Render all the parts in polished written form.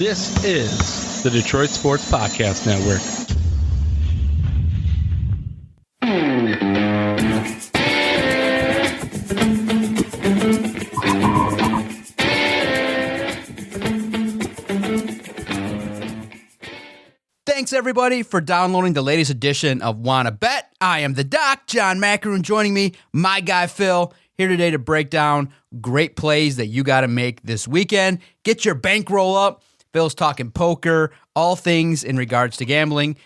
This is the Detroit Sports Podcast Network. Thanks, everybody, for downloading the latest edition of Wanna Bet. I am the Doc, John Macaroon, joining me, my guy Phil, here today to break down great plays that you got to make this weekend. Get your bankroll up. Phil's talking poker, all things in regards to gambling.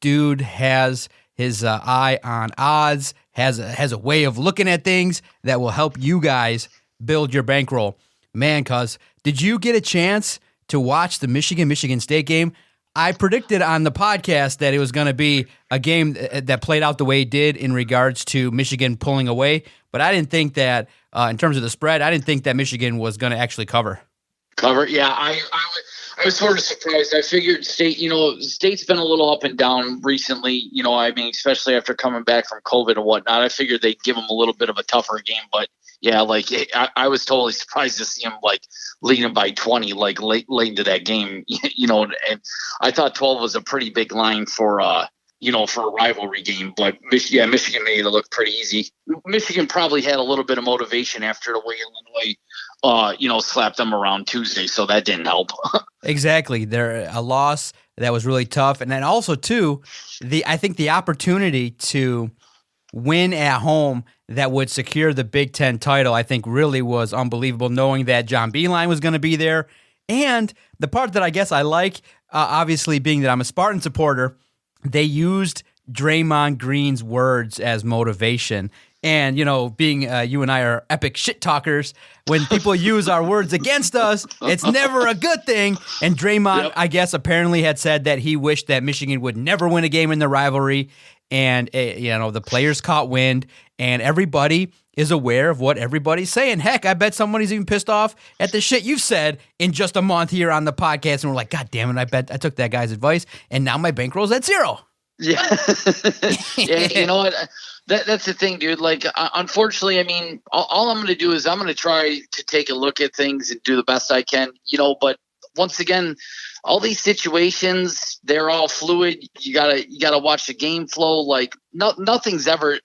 Dude has his eye on odds, has a way of looking at things that will help you guys build your bankroll. Man, cuz, did you get a chance to watch the Michigan State game? I predicted on the podcast that it was going to be a game that played out the way it did in regards to Michigan pulling away, but I didn't think that, in terms of the spread, I didn't think that Michigan was going to actually cover. Yeah, I was sort of surprised. I figured State's been a little up and down recently, especially after coming back from COVID and whatnot. I figured they'd give them a little bit of a tougher game, but yeah, I was totally surprised to see him leading by 20 late into that game, and I thought 12 was a pretty big line for a rivalry game, but Michigan made it look pretty easy. Michigan probably had a little bit of motivation after the way Illinois, slapped them around Tuesday, so that didn't help. Exactly. They're a loss that was really tough. And then also, too, I think the opportunity to win at home that would secure the Big Ten title, I think really was unbelievable, knowing that John Beilein was going to be there. And the part that I guess I like, obviously being that I'm a Spartan supporter, they used Draymond Green's words as motivation. And, being you and I are epic shit talkers, when people use our words against us, it's never a good thing. And Draymond, I guess, apparently had said that he wished that Michigan would never win a game in the rivalry. And, the players caught wind, and everybody is aware of what everybody's saying. Heck, I bet somebody's even pissed off at the shit you've said in just a month here on the podcast. And we're like, God damn it, I bet I took that guy's advice, and now my bankroll's at zero. Yeah. Yeah, you know what? That's the thing, dude. Unfortunately, all I'm going to do is I'm going to try to take a look at things and do the best I can, but once again, all these situations, they're all fluid. You gotta watch the game flow. Nothing's ever.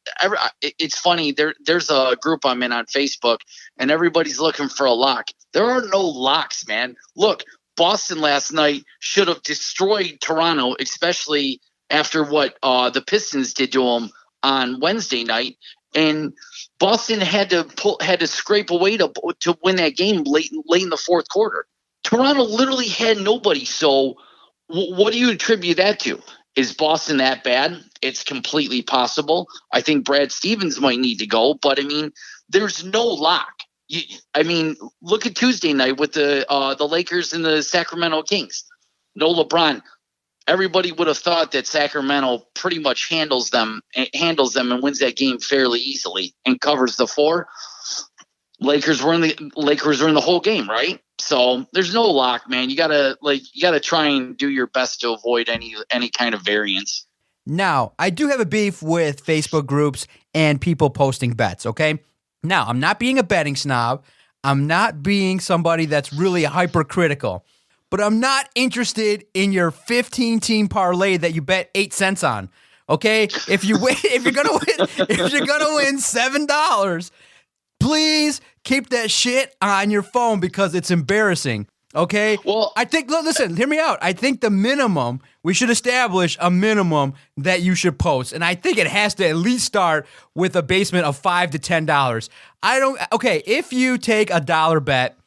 It's funny. There's a group I'm in on Facebook, and everybody's looking for a lock. There are no locks, man. Look, Boston last night should have destroyed Toronto, especially after what the Pistons did to them on Wednesday night, and Boston had to scrape away to win that game late in the fourth quarter. Toronto literally had nobody. So what do you attribute that to? Is Boston that bad? It's completely possible. I think Brad Stevens might need to go, but there's no lock. Look at Tuesday night with the Lakers and the Sacramento Kings. No LeBron. Everybody would have thought that Sacramento pretty much handles them and wins that game fairly easily and covers the 4. Lakers were in the whole game, right? So there's no lock, man. You gotta try and do your best to avoid any kind of variance. Now, I do have a beef with Facebook groups and people posting bets, okay? Now, I'm not being a betting snob. I'm not being somebody that's really hypercritical. But I'm not interested in your 15-team parlay that you bet 8 cents on. Okay? If you're gonna win $7, please keep that shit on your phone because it's embarrassing. Okay? Well, I think, listen, hear me out. I think the minimum, we should establish a minimum that you should post. And I think it has to at least start with a basement of $5 to $10. If you take a dollar bet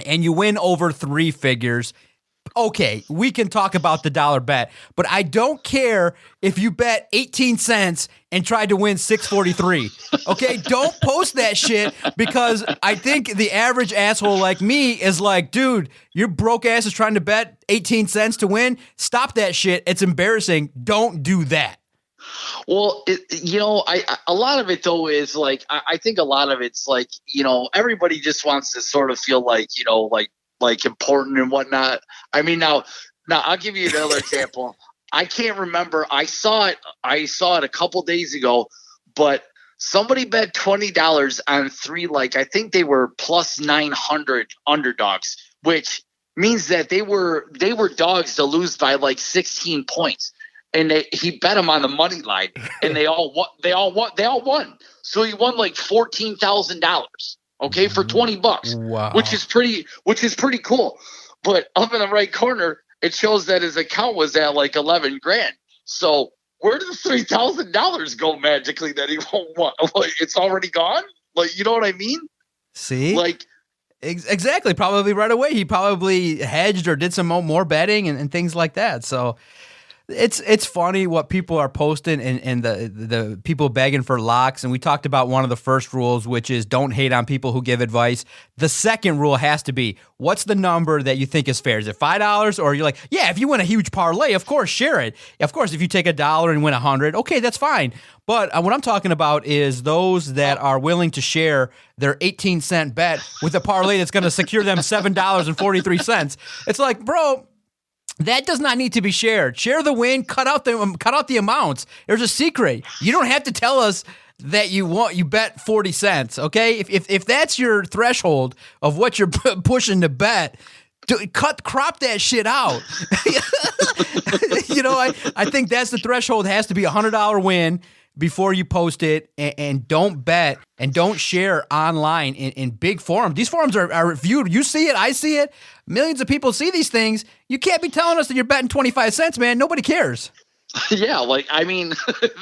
and you win over 3 figures, okay, we can talk about the dollar bet, but I don't care if you bet 18 cents and tried to win 643. Okay, don't post that shit because I think the average asshole like me is like, dude, your broke ass is trying to bet 18 cents to win. Stop that shit. It's embarrassing. Don't do that. Well, a lot of it though is I think a lot of it's everybody just wants to sort of feel important and whatnot. Now I'll give you another example. I can't remember. I saw it a couple days ago, but somebody bet $20 on 3, I think they were plus 900 underdogs, which means that they were dogs to lose by like 16 points. And he bet them on the money line, and they all won. So he won like $14,000, okay, for $20. Wow. Which is pretty cool. But up in the right corner, it shows that his account was at like 11 grand. So where did the $3,000 go magically that he won't want? Like, it's already gone? Like, you know what I mean? See? Like, exactly. Probably right away. He probably hedged or did some more betting and things like that. So it's funny what people are posting and the people begging for locks. And we talked about one of the first rules, which is don't hate on people who give advice. The second rule has to be, what's the number that you think is fair? Is it $5? Or you're like, yeah, if you win a huge parlay, of course, share it. Of course, if you take $1 and win 100, okay, that's fine. But what I'm talking about is those that are willing to share their 18-cent bet with a parlay that's going to secure them $7.43. It's like, bro, that does not need to be shared. Share the win, cut out the amounts. There's a secret. You don't have to tell us that you bet 40 cents, okay? If that's your threshold of what you're pushing to bet, crop that shit out. I think that's the threshold. Has to be $100 win before you post it, and don't bet and don't share online in big forums. These forums are viewed. You see it, I see it. Millions of people see these things. You can't be telling us that you're betting 25 cents, man. Nobody cares. Yeah, like, I mean,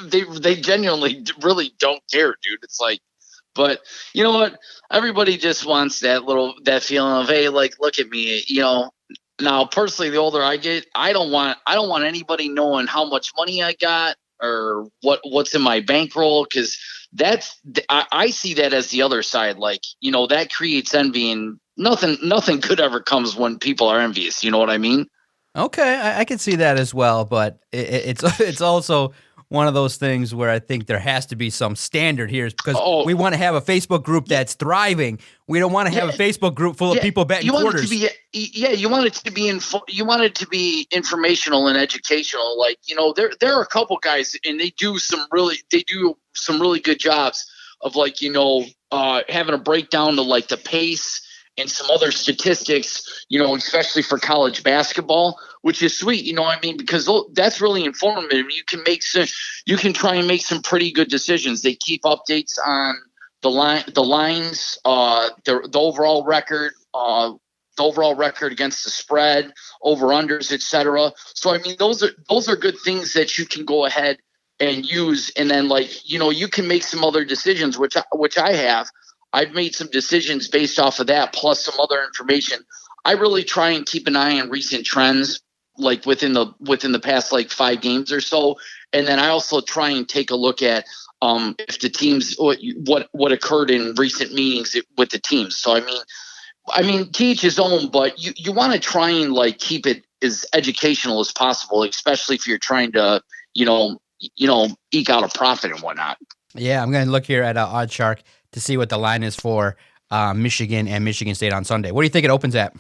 they genuinely really don't care, dude. It's like, but you know what? Everybody just wants that feeling of, hey, like, look at me, you know. Now, personally, the older I get, I don't want anybody knowing how much money I got or what's in my bankroll, because I see that as the other side. Like, you know, that creates envy, and nothing good ever comes when people are envious. You know what I mean? Okay, I can see that as well, but it's also one of those things where I think there has to be some standard here, because we want to have a Facebook group that's thriving. We don't want to have a Facebook group full of people betting quarters. You want it to be informational and educational. Like, you know, there are a couple guys, and they do some really good jobs of, like, you know, having a breakdown to like the pace and some other statistics, you know, especially for college basketball, which is sweet, you know what I mean? Because that's really informative. You can try and make some pretty good decisions. They keep updates on the lines, the overall record, against the spread, over unders, etc. So I mean, those are good things that you can go ahead and use, and then, like, you know, you can make some other decisions, which I have. I've made some decisions based off of that, plus some other information. I really try and keep an eye on recent trends, like within the past like 5 games or so, and then I also try and take a look at if the teams what occurred in recent meetings with the teams. So I mean, to each his own, but you want to try and like keep it as educational as possible, especially if you're trying to you know eke out a profit and whatnot. Yeah, I'm going to look here at OddsShark to see what the line is for Michigan and Michigan State on Sunday. What do you think it opens at?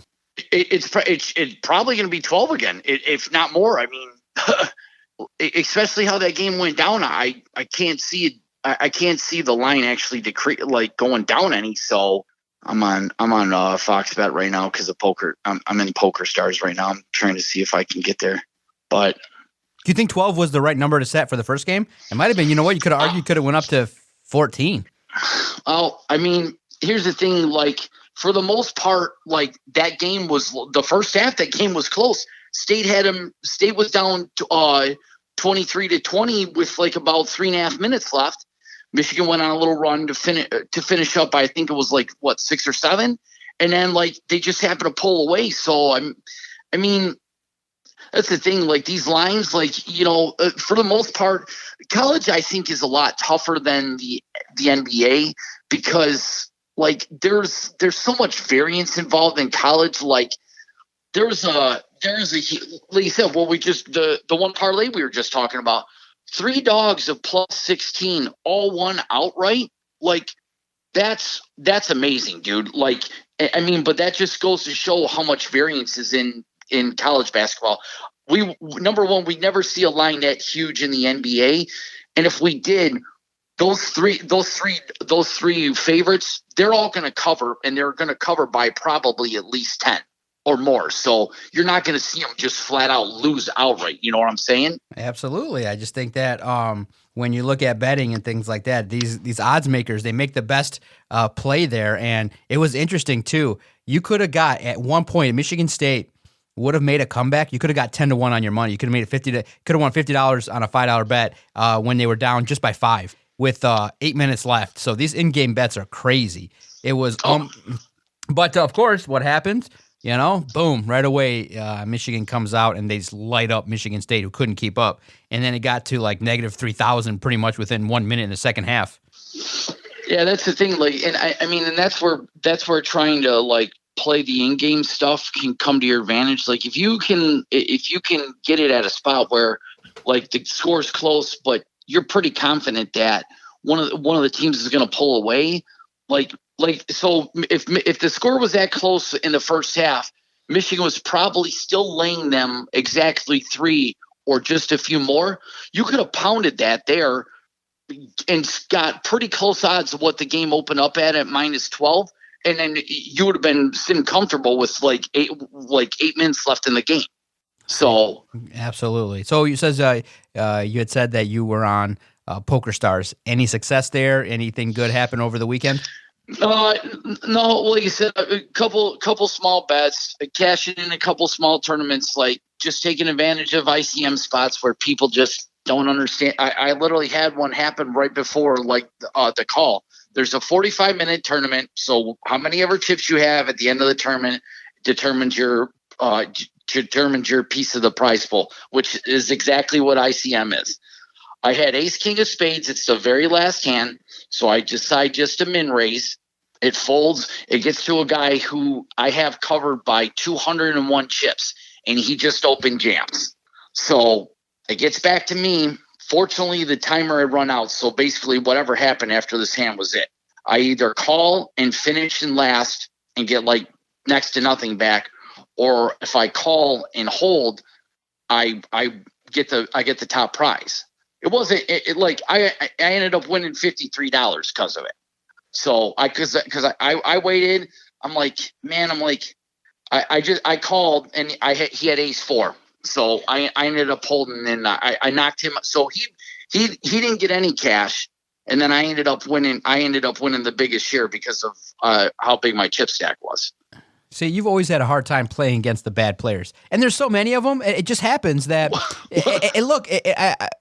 It's probably going to be 12 again, if not more. I mean, especially how that game went down. I can't see it. I can't see the line actually going down any. So I'm on Fox Bet right now because of poker. I'm in Poker Stars right now. I'm trying to see if I can get there. But do you think 12 was the right number to set for the first game? It might have been. You know what? You could have argued could have went up to 14. Well, I mean, here's the thing. Like, for the most part, like, that game was the first half. That game was close. State was down to 23-20 with like about 3.5 minutes left. Michigan went on a little run to finish up. I think it was like 6 or 7, and then like they just happened to pull away. So I mean, that's the thing. Like, these lines, like, you know, for the most part, college I think is a lot tougher than the NBA, because like there's so much variance involved in college. Like there's a like you said, the one parlay we were just talking about, 3 dogs of plus 16 all won outright. Like that's amazing, dude. Like, I mean, but that just goes to show how much variance is in college basketball. Number one, we never see a line that huge in the NBA, and if we did, those three favorites, they're all going to cover, and they're going to cover by probably at least 10 or more. So you're not going to see them just flat out lose outright. You know what I'm saying? Absolutely. I just think that when you look at betting and things like that, these odds makers, they make the best play there. And it was interesting too. You could have got at one point Michigan State would have made a comeback. You could have got 10-1 on your money. You could have made it could have won $50 on a $5 bet when they were down just by 5 with 8 minutes left. So these in-game bets are crazy. It was but of course, what happens? Boom, right away, Michigan comes out and they just light up Michigan State, who couldn't keep up. And then it got to like negative 3,000 pretty much within 1 minute in the second half. Yeah, that's the thing. Like, and I mean, and that's where trying to like play the in-game stuff can come to your advantage. Like if you can get it at a spot where like the score's close, but you're pretty confident that one of the teams is going to pull away. So if the score was that close in the first half, Michigan was probably still laying them exactly 3 or just a few more. You could have pounded that there and got pretty close odds of what the game opened up at -12, and then you would have been sitting comfortable with like 8 minutes left in the game. So absolutely. So you had said that you were on Poker Stars. Any success there? Anything good happen over the weekend? No, like you said, a couple small bets, cashing in a couple small tournaments, like just taking advantage of ICM spots where people just don't understand. I literally had one happen right before like the call. There's a 45-minute tournament, so how many ever chips you have at the end of the tournament determines your piece of the prize pool, which is exactly what ICM is. I had ace king of spades. It's the very last hand. So I decide just to min raise. It folds. It gets to a guy who I have covered by 201 chips, and he just opened jams. So it gets back to me. Fortunately, the timer had run out. So basically whatever happened after this hand was it. I either call and finish in last and get like next to nothing back, or if I call and hold, I get the top prize. It wasn't like I ended up winning $53 because of it. So because I waited. I'm like, man, I called and he had ace 4. So I ended up holding and I knocked him. So he didn't get any cash. And then I ended up winning the biggest share because of how big my chip stack was. See, you've always had a hard time playing against the bad players. And there's so many of them, it just happens that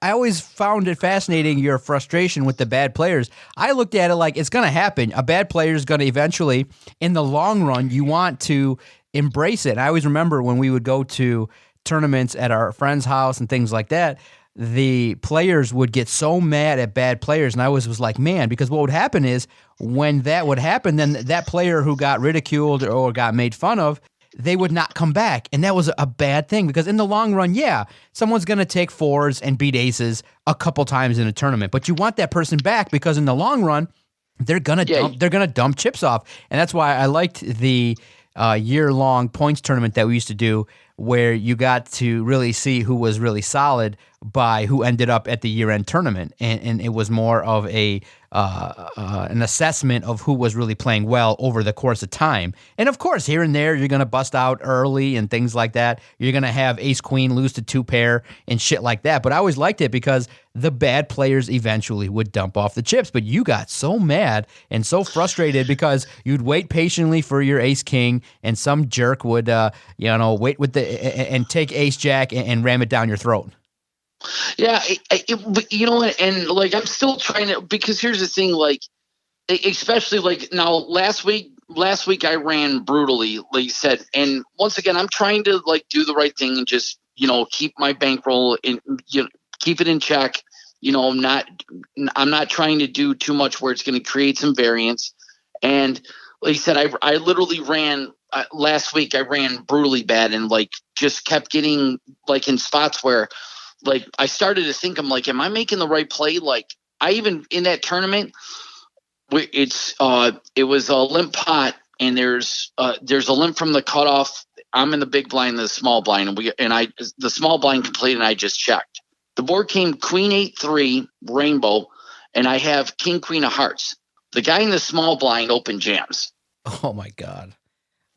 I always found it fascinating, your frustration with the bad players. I looked at it like it's going to happen. A bad player is going to eventually, in the long run, you want to embrace it. And I always remember when we would go to tournaments at our friend's house and things like that, the players would get so mad at bad players. And I was like, man, because what would happen is when that would happen, then that player who got ridiculed or got made fun of, they would not come back. And that was a bad thing because in the long run, yeah, someone's going to take 4s and beat aces a couple times in a tournament. But you want that person back because in the long run, they're going to dump chips off. And that's why I liked the year-long points tournament that we used to do, where you got to really see who was really solid by who ended up at the year-end tournament, and it was more of an assessment of who was really playing well over the course of time. And of course, here and there, you're going to bust out early and things like that. You're going to have ace-queen lose to 2-pair and shit like that. But I always liked it because the bad players eventually would dump off the chips. But you got so mad and so frustrated because you'd wait patiently for your ace-king, and some jerk would, wait with and take ace-jack and ram it down your throat. Yeah, and like I'm still trying to, because here's the thing, like especially like now last week I ran brutally, like you said, and once again I'm trying to like do the right thing and just keep my bankroll in, keep it in check. I'm not trying to do too much where it's going to create some variance. And like you said, I literally ran last week. I ran brutally bad and like just kept getting like in spots where. Like I started to think, I'm like, am I making the right play? Like I even in that tournament, it was a limp pot, and there's a limp from the cutoff. I'm in the big blind, the small blind, the small blind completed, and I just checked. The board came queen 8-3 rainbow, and I have king queen of hearts. The guy in the small blind opened jams. Oh my god!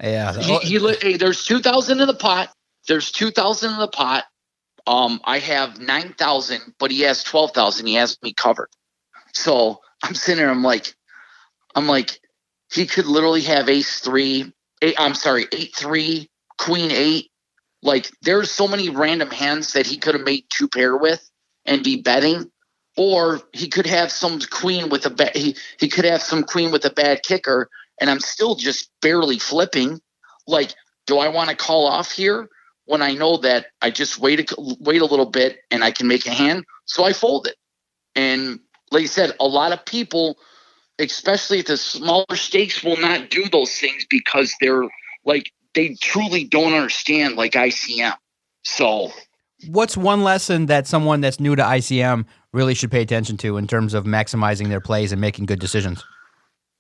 Yeah. Hey, there's 2,000 in the pot. There's 2,000 in the pot. I have 9,000, but he has 12,000. He has me covered. So I'm sitting there. I'm like, he could literally have ace 3. I'm sorry, 8-3, queen 8. Like, there's so many random hands that he could have made 2 pair with and be betting, or he could have some queen with a he could have some queen with a bad kicker, and I'm still just barely flipping. Like, do I want to call off here when I know that I just wait a little bit and I can make a hand? So I fold it. And like I said, a lot of people, especially at the smaller stakes, will not do those things because they're like, they truly don't understand like ICM. So what's one lesson that someone that's new to ICM really should pay attention to in terms of maximizing their plays and making good decisions?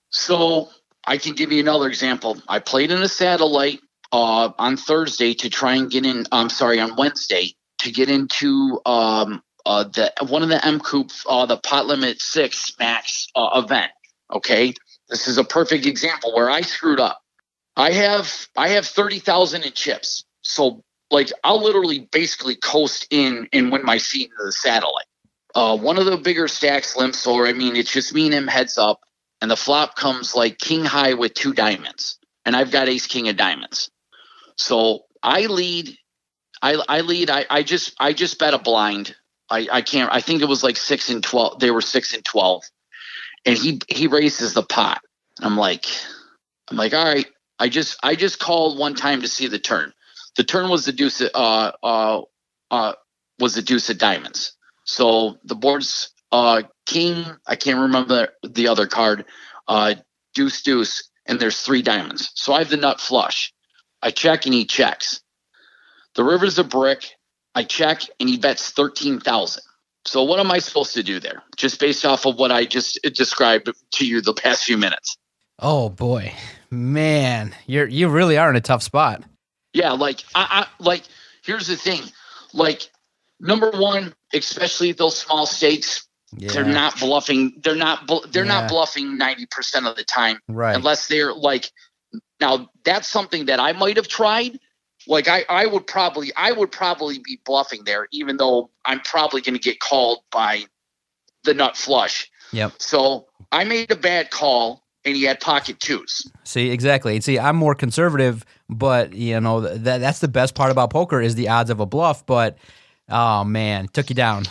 So I can give you another example. I played in a satellite on Thursday to try and get in. I'm sorry, on Wednesday to get into one of the M Coupe, the pot limit 6 max event. Okay, this is a perfect example where I screwed up. I have 30,000 in chips, so like I'll literally basically coast in and win my seat into the satellite. One of the bigger stacks limps, so I mean it's just me and him heads up, and the flop comes like king high with 2 diamonds, and I've got ace king of diamonds. So I lead. I just bet a blind. I can't. I think it was like 6 and 12. They were 6 and 12, and he raises the pot. I'm like, all right. I just called one time to see the turn. The turn was the deuce. Was the deuce of diamonds. So the board's king. I can't remember the other card. Deuce, and there's 3 diamonds. So I have the nut flush. I check and he checks. The river's a brick. I check and he bets 13,000. So what am I supposed to do there? Just based off of what I just described to you the past few minutes. Oh boy, man, you really are in a tough spot. Yeah, like I like. Here's the thing, like number one, especially those small stakes, they're not bluffing. They're not bluffing 90% of the time, right? Unless they're like. Now that's something that I might have tried. Like I would probably be bluffing there, even though I'm probably going to get called by the nut flush. Yep. So I made a bad call. And he had pocket 2s. See, exactly. See, I'm more conservative, but you know that's the best part about poker is the odds of a bluff. But oh man, took you down.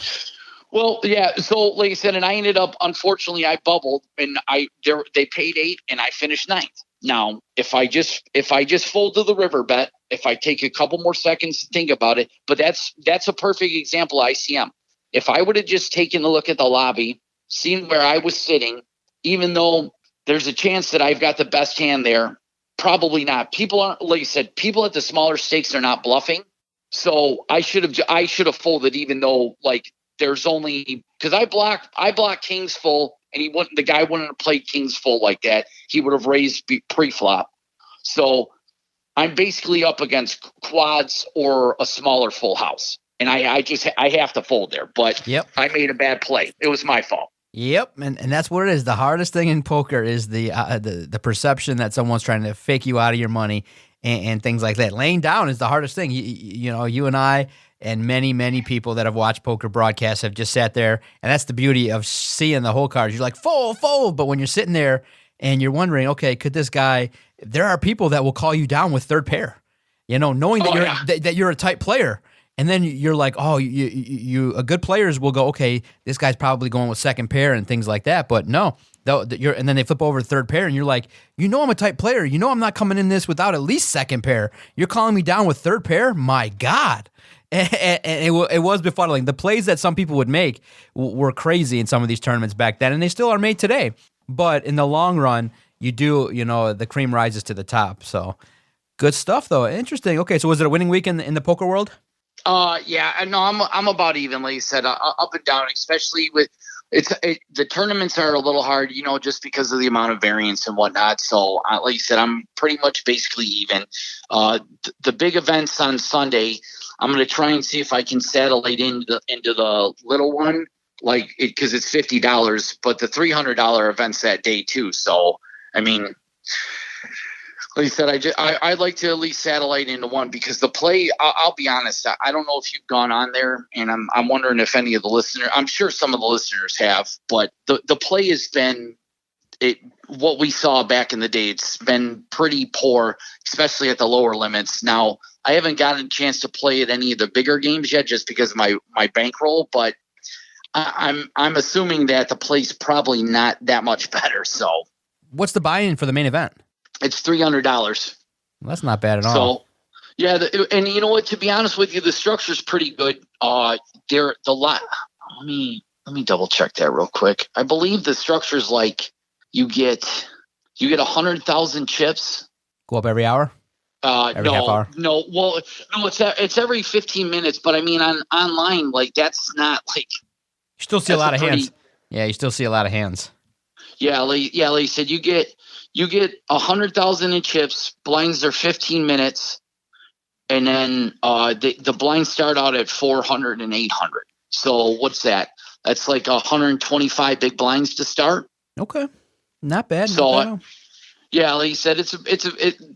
Well, yeah. So, like I said, and I ended up, unfortunately, I bubbled, and they paid 8, and I finished 9th. Now, if I just fold to the river bet, if I take a couple more seconds to think about it, but that's a perfect example of ICM. If I would have just taken a look at the lobby, seen where I was sitting, even though there's a chance that I've got the best hand there. Probably not. People aren't, like you said, people at the smaller stakes are not bluffing. So I should have folded, even though like there's only because I blocked kings full, and the guy wouldn't have played kings full like that. He would have raised pre-flop. So I'm basically up against quads or a smaller full house, and I have to fold there. But yep. I made a bad play. It was my fault. Yep, and that's what it is. The hardest thing in poker is the perception that someone's trying to fake you out of your money and things like that. Laying down is the hardest thing. You know, you and I and many people that have watched poker broadcasts have just sat there, and that's the beauty of seeing the whole card. You're like, fold, but when you're sitting there and you're wondering, okay, could this guy? There are people that will call you down with third pair, you know, knowing that you're a tight player. And then you're like, oh, you good players will go, okay, this guy's probably going with second pair and things like that. But no, and then they flip over to third pair, and you're like, you know, I'm a tight player. You know, I'm not coming in this without at least second pair. You're calling me down with third pair? My God. And it was befuddling. The plays that some people would make were crazy in some of these tournaments back then, and they still are made today. But in the long run, the cream rises to the top. So good stuff, though. Interesting. Okay, so was it a winning week in the poker world? Yeah, no, I'm about even, like you said, up and down, especially with the tournaments are a little hard, you know, just because of the amount of variance and whatnot. So, like you said, I'm pretty much basically even. The big events on Sunday, I'm going to try and see if I can satellite into the little one, like because it's $50, but the $300 events that day too. So, I mean, Like I said, I'd like to at least satellite into one because the play. I'll be honest. I don't know if you've gone on there, and I'm wondering if any of the listeners. I'm sure some of the listeners have, but the play has been what we saw back in the day. It's been pretty poor, especially at the lower limits. Now, I haven't gotten a chance to play at any of the bigger games yet, just because of my bankroll. But I'm assuming that the play's probably not that much better. So, what's the buy-in for the main event? It's $300. Well, that's not bad at all. So, yeah, and you know what? To be honest with you, the structure's pretty good. Let me double check that real quick. I believe the structure's like you get 100,000 chips. Go up every hour. Every half hour? No. Well, no, it's every 15 minutes. But I mean, online, like that's not like. You still see a lot of hands. Yeah, you still see a lot of hands. Yeah, like you said, you get 100,000 in chips. Blinds are 15 minutes, and then the blinds start out at 400 and 800. So what's that? That's like 125 big blinds to start. Okay, not bad. So not bad. Yeah, like you said,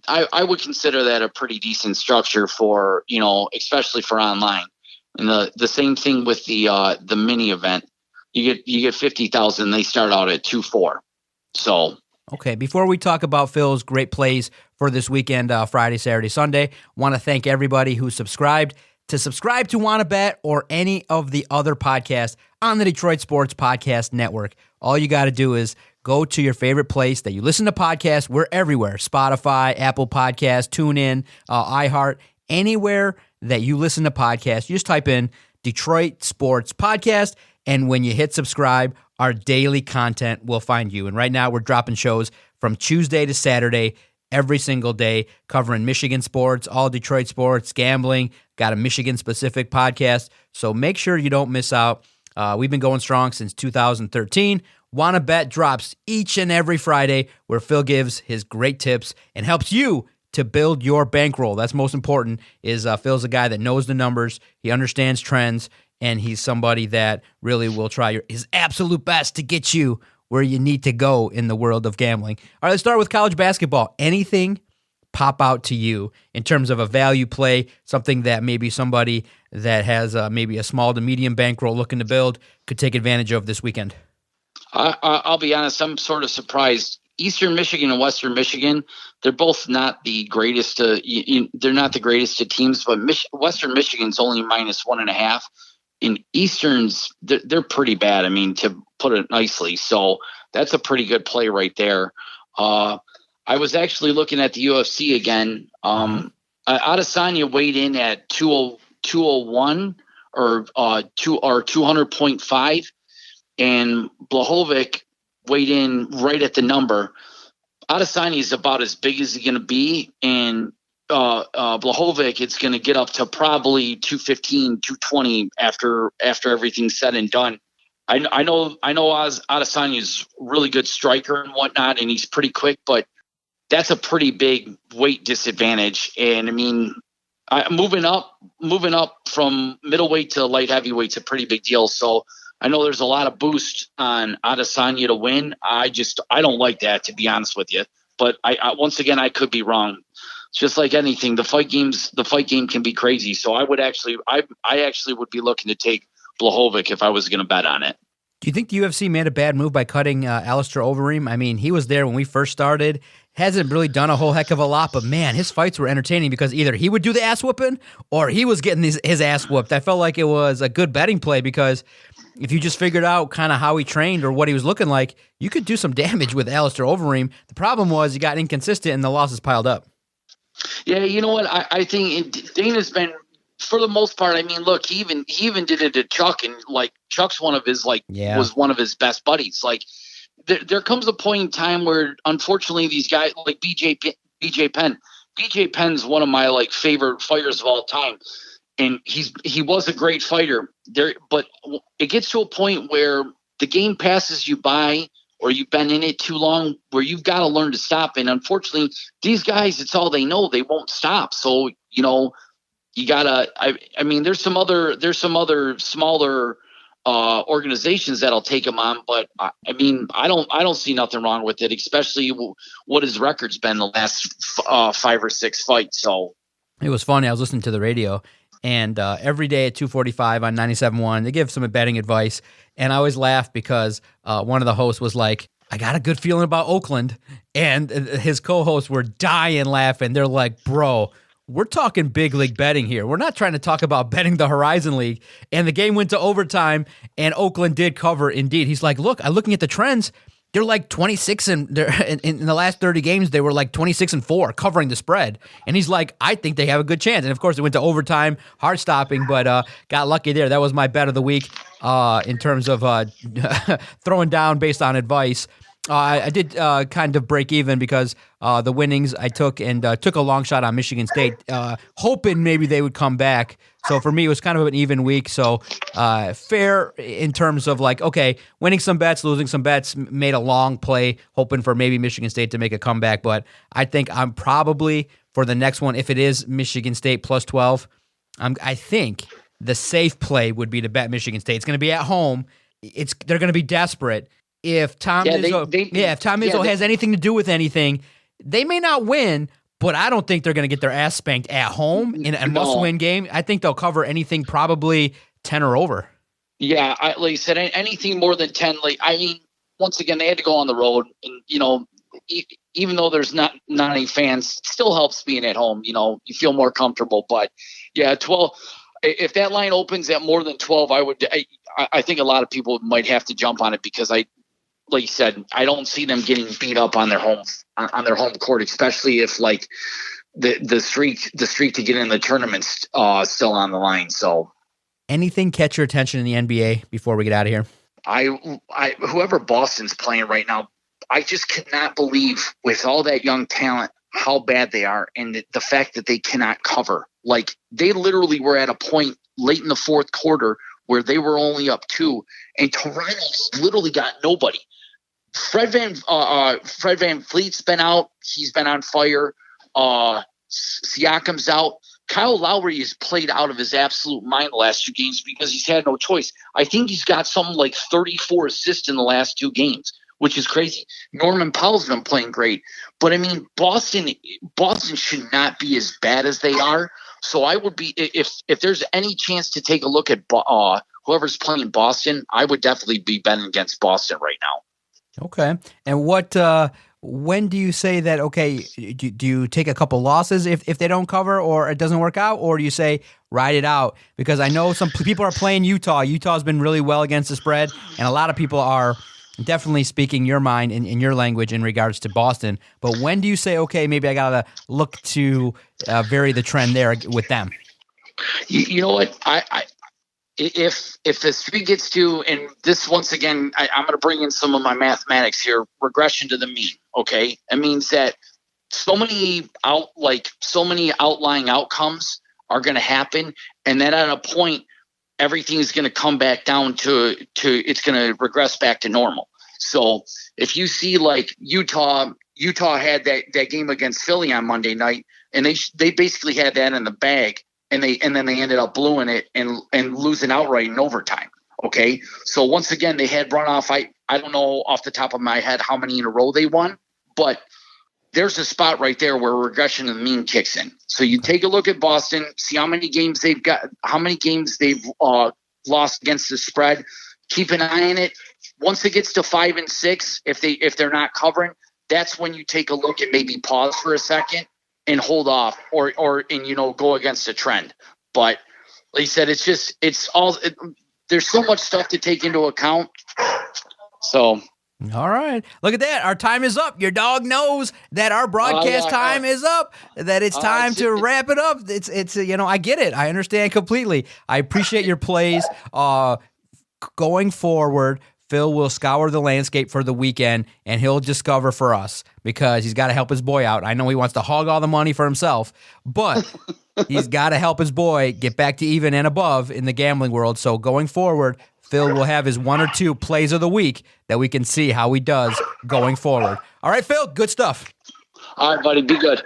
I would consider that a pretty decent structure for, especially for online. And the same thing with the mini event. You get 50,000. They start out at 2.4. So okay, before we talk about Phil's great plays for this weekend, Friday, Saturday, Sunday, want to thank everybody who subscribed. To subscribe to Wanna Bet or any of the other podcasts on the Detroit Sports Podcast Network, all you got to do is go to your favorite place that you listen to podcasts. We're everywhere. Spotify, Apple Podcasts, TuneIn, iHeart, anywhere that you listen to podcasts. You just type in Detroit Sports Podcast, and when you hit subscribe, our daily content will find you. And right now we're dropping shows from Tuesday to Saturday every single day, covering Michigan sports, all Detroit sports, gambling, got a Michigan-specific podcast. So make sure you don't miss out. We've been going strong since 2013. Wanna Bet drops each and every Friday where Phil gives his great tips and helps you to build your bankroll. That's most important is Phil's a guy that knows the numbers, he understands trends, and he's somebody that really will try his absolute best to get you where you need to go in the world of gambling. All right, let's start with college basketball. Anything pop out to you in terms of a value play, something that maybe somebody that has maybe a small to medium bankroll looking to build could take advantage of this weekend? I'll be honest, I'm sort of surprised. Eastern Michigan and Western Michigan, they're both not the greatest. They're not the greatest of teams, but Western Michigan's only -1.5. In Eastern's, they're pretty bad. I mean, to put it nicely. So that's a pretty good play right there. I was actually looking at the UFC again. Adesanya weighed in at 201 or 200.5, and Blachowicz weighed in right at the number. Adesanya is about as big as he's going to be, and Blachowicz, it's going to get up to probably 215, 220 after everything's said and done. I know Adesanya is a really good striker and whatnot, and he's pretty quick, but that's a pretty big weight disadvantage. And I mean, moving up from middleweight to light heavyweight's a pretty big deal. So I know there's a lot of boost on Adesanya to win. I don't like that, to be honest with you. But I once again, I could be wrong. It's just like anything. The fight game can be crazy. So I actually would be looking to take Blachowicz if I was going to bet on it. Do you think the UFC made a bad move by cutting Alistair Overeem? I mean, he was there when we first started. Hasn't really done a whole heck of a lot, but man, his fights were entertaining because either he would do the ass whooping or he was getting his ass whooped. I felt like it was a good betting play because if you just figured out kind of how he trained or what he was looking like, you could do some damage with Alistair Overeem. The problem was he got inconsistent and the losses piled up. Yeah, you know what? I think Dana's been, for the most part, I mean, look, he even did it to Chuck, and like Chuck's was one of his best buddies. Like there comes a point in time where unfortunately these guys like BJ Penn's one of my like favorite fighters of all time. And he was a great fighter there, but it gets to a point where the game passes you by, or you've been in it too long, where you've got to learn to stop. And unfortunately, these guys, it's all they know. They won't stop. So, you gotta, I mean, there's some other smaller organizations that'll take him on, but I mean, I don't see nothing wrong with it, especially what his record's been the last 5 or 6 fights. So it was funny. I was listening to the radio, and every day at 2:45 on 97.1, they give some betting advice, and I always laugh because one of the hosts was like, I got a good feeling about Oakland, and his co-hosts were dying laughing. They're like, bro, we're talking big league betting here. We're not trying to talk about betting the Horizon League. And the game went to overtime, and Oakland did cover indeed. He's like, look, I'm looking at the trends. They're like 26 and in the last 30 games, they were like 26-4 covering the spread. And he's like, I think they have a good chance. And of course, it went to overtime, hard stopping, but got lucky there. That was my bet of the week in terms of throwing down based on advice. I did kind of break even because the winnings I took and took a long shot on Michigan State, hoping maybe they would come back. So for me, it was kind of an even week. So fair in terms of like, okay, winning some bets, losing some bets, made a long play, hoping for maybe Michigan State to make a comeback. But I think I'm probably for the next one, if it is Michigan State plus 12, I think the safe play would be to bet Michigan State. It's going to be at home. They're going to be desperate. If Tom Izzo has anything to do with anything, they may not win, but I don't think they're going to get their ass spanked at home in a must-win game. I think they'll cover anything probably 10 or over. Yeah, like you said, anything more than 10. Like, I mean, once again, they had to go on the road, and even though there's not any fans, it still helps being at home. You feel more comfortable. But yeah, 12. If that line opens at more than 12, I think a lot of people might have to jump on it because like you said, I don't see them getting beat up on their home court, especially if like the streak to get in the tournament's still on the line. So, anything catch your attention in the NBA before we get out of here? Whoever Boston's playing right now, I just cannot believe with all that young talent how bad they are, and the fact that they cannot cover. Like they literally were at a point late in the fourth quarter where they were only up 2, and Toronto's literally got nobody. Fred Van Fleet's been out. He's been on fire. Siakam's out. Kyle Lowry has played out of his absolute mind the last 2 games because he's had no choice. I think he's got something like 34 assists in the last 2 games, which is crazy. Norman Powell's been playing great. But, I mean, Boston should not be as bad as they are. So I would be – if there's any chance to take a look at whoever's playing Boston, I would definitely be betting against Boston right now. Okay. And when do you say that, okay, do you take a couple losses if they don't cover or it doesn't work out, or do you say ride it out? Because I know some people are playing Utah. Utah's been really well against the spread, and a lot of people are definitely speaking your mind in your language in regards to Boston. But when do you say, okay, maybe I got to look to vary the trend there with them? You know what? If the streak gets to, and this once again, I'm going to bring in some of my mathematics here, regression to the mean. Okay, it means that so many outlying outcomes are going to happen, and then at a point, everything is going to come back down to it's going to regress back to normal. So if you see like Utah had that game against Philly on Monday night, and they basically had that in the bag. And then they ended up blowing it and losing outright in overtime. Okay, so once again they had run off. I don't know off the top of my head how many in a row they won, but there's a spot right there where regression of the mean kicks in. So you take a look at Boston, see how many games they've got, how many games they've lost against the spread. Keep an eye on it. Once it gets to 5 and 6, if they're not covering, that's when you take a look and maybe pause for a second and hold off or go against a trend. But like you said, there's so much stuff to take into account. So. All right. Look at that. Our time is up. Your dog knows that our broadcast time is up, that it's time to wrap it up. It's I get it. I understand completely. I appreciate your plays. Going forward, Phil will scour the landscape for the weekend, and he'll discover for us because he's got to help his boy out. I know he wants to hog all the money for himself, but he's got to help his boy get back to even and above in the gambling world. So going forward, Phil will have his 1 or 2 plays of the week that we can see how he does going forward. All right, Phil, good stuff. All right, buddy, be good.